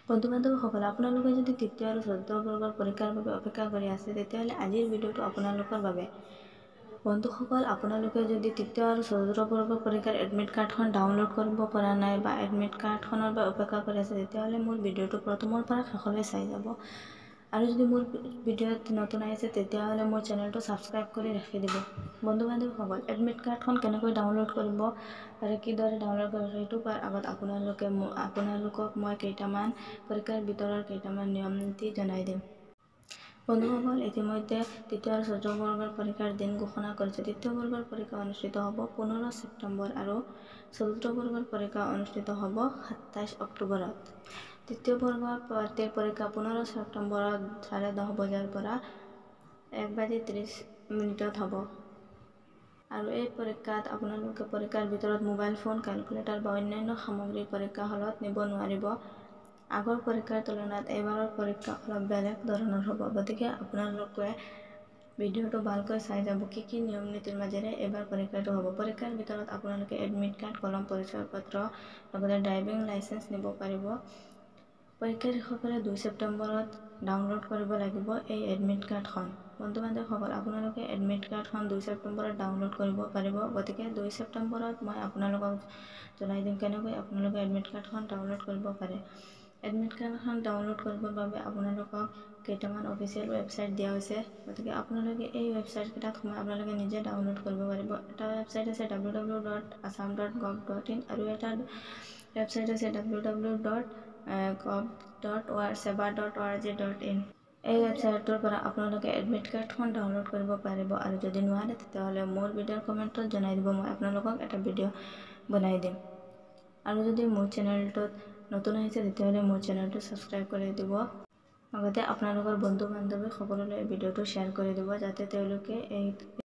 বন্ধু বান্ধৱীসকল, আপোনালোকে যদি তৃতীয় আৰু চতুৰ্থ বৰ্গৰ পৰীক্ষাৰ বাবে অপেক্ষা কৰি আছে তেতিয়াহ'লে আজিৰ ভিডিঅ'টো আপোনালোকৰ বাবে। বন্ধুসকল, আপোনালোকে যদি তৃতীয় আৰু চতুৰ্থ বৰ্গৰ পৰীক্ষাৰ এডমিট কাৰ্ডখন ডাউনলোড কৰিব পৰা নাই বা এডমিট কাৰ্ডখনৰ বাবে অপেক্ষা কৰি আছে তেতিয়াহ'লে মোৰ ভিডিঅ'টো প্ৰথমৰ পৰা শেষলৈ চাই যাব। আৰু যদি মোৰ ভিডিঅ'ত নতুন আহিছে তেতিয়াহ'লে মোৰ চেনেলটো ছাবস্ক্ৰাইব কৰি ৰাখি দিব। বন্ধু বান্ধৱীসকল, এডমিট কাৰ্ডখন কেনেকৈ ডাউনলোড কৰিব পাৰে, কিদৰে ডাউনলোড কৰিব সেইটো কোৱাৰ আগত আপোনালোকক মই কেইটামান পৰীক্ষাৰ ভিতৰৰ কেইটামান নিয়ম নীতি জনাই দিম। বন্ধুসকল, ইতিমধ্যে তৃতীয় আৰু চতুৰ্থ বৰ্গৰ পৰীক্ষাৰ দিন ঘোষণা কৰিছে। তৃতীয় বৰ্গৰ পৰীক্ষা অনুষ্ঠিত হ'ব 15 ছেপ্টেম্বৰ আৰু চতুৰ্থ বৰ্গৰ পৰীক্ষা অনুষ্ঠিত হ'ব 27 অক্টোবৰত। তৃতীয় বৰ্গৰ পৰীক্ষা 15 ছেপ্টেম্বৰত 10:30 বজাৰ পৰা 1:30 হ'ব। আৰু এই পৰীক্ষাত আপোনালোকে পৰীক্ষাৰ ভিতৰত মোবাইল ফোন, কেলকুলেটৰ বা অন্যান্য সামগ্ৰী পৰীক্ষা হলত নিব নোৱাৰিব। আগৰ পৰীক্ষাৰ তুলনাত এইবাৰৰ পৰীক্ষা অলপ বেলেগ ধৰণৰ হ'ব, গতিকে আপোনালোকে ভিডিঅ'টো ভালকৈ চাই যাব কি নিয়ম নীতিৰ মাজেৰে এইবাৰ পৰীক্ষাটো হ'ব। পৰীক্ষাৰ ভিতৰত আপোনালোকে এডমিট কাৰ্ড, কলম, পৰিচয় পত্ৰ লগতে ড্ৰাইভিং লাইচেন্স নিব পাৰিব। পৰীক্ষাৰ্থীসকলে 2 ছেপ্টেম্বৰত ডাউনলোড কৰিব লাগিব এই এডমিট কাৰ্ডখন। বন্ধু বান্ধৱীসকল, আপোনালোকে এডমিট কাৰ্ডখন 2 ছেপ্টেম্বৰত ডাউনলোড কৰিব পাৰিব, গতিকে 2 ছেপ্টেম্বৰত মই আপোনালোকক জনাই দিম কেনেকৈ আপোনালোকে এডমিট কাৰ্ডখন ডাউনলোড কৰিব পাৰে। এডমিট কাৰ্ডখন ডাউনলোড কৰিবৰ বাবে আপোনালোকক কেইটামান অফিচিয়েল ৱেবছাইট দিয়া হৈছে, গতিকে আপোনালোকে এই ৱেবছাইটকেইটাত সোমাই আপোনালোকে নিজে ডাউনলোড কৰিব পাৰিব। এটা ৱেবছাইট আছে www.assam.gov.in আৰু এটা ৱেবছাইট আছে www.gov.seva.org.in। এই ৱেবছাইটটোৰ পৰা আপোনালোকে এডমিট কাৰ্ডখন ডাউনলোড কৰিব পাৰিব। আৰু যদি নোৱাৰে তেতিয়াহ'লে মোৰ ভিডিঅ'ৰ কমেণ্টত জনাই দিব, মই আপোনালোকক এটা ভিডিঅ' বনাই দিম। আৰু যদি মোৰ চেনেলটোত নতুন আহিছে তেতিয়াহ'লে মোৰ চেনেলটো ছাবস্ক্ৰাইব কৰি দিব। লগতে আপোনালোকৰ বন্ধু বান্ধৱী সকলোলৈ এই ভিডিঅ'টো শ্বেয়াৰ কৰি দিব যাতে তেওঁলোকে এই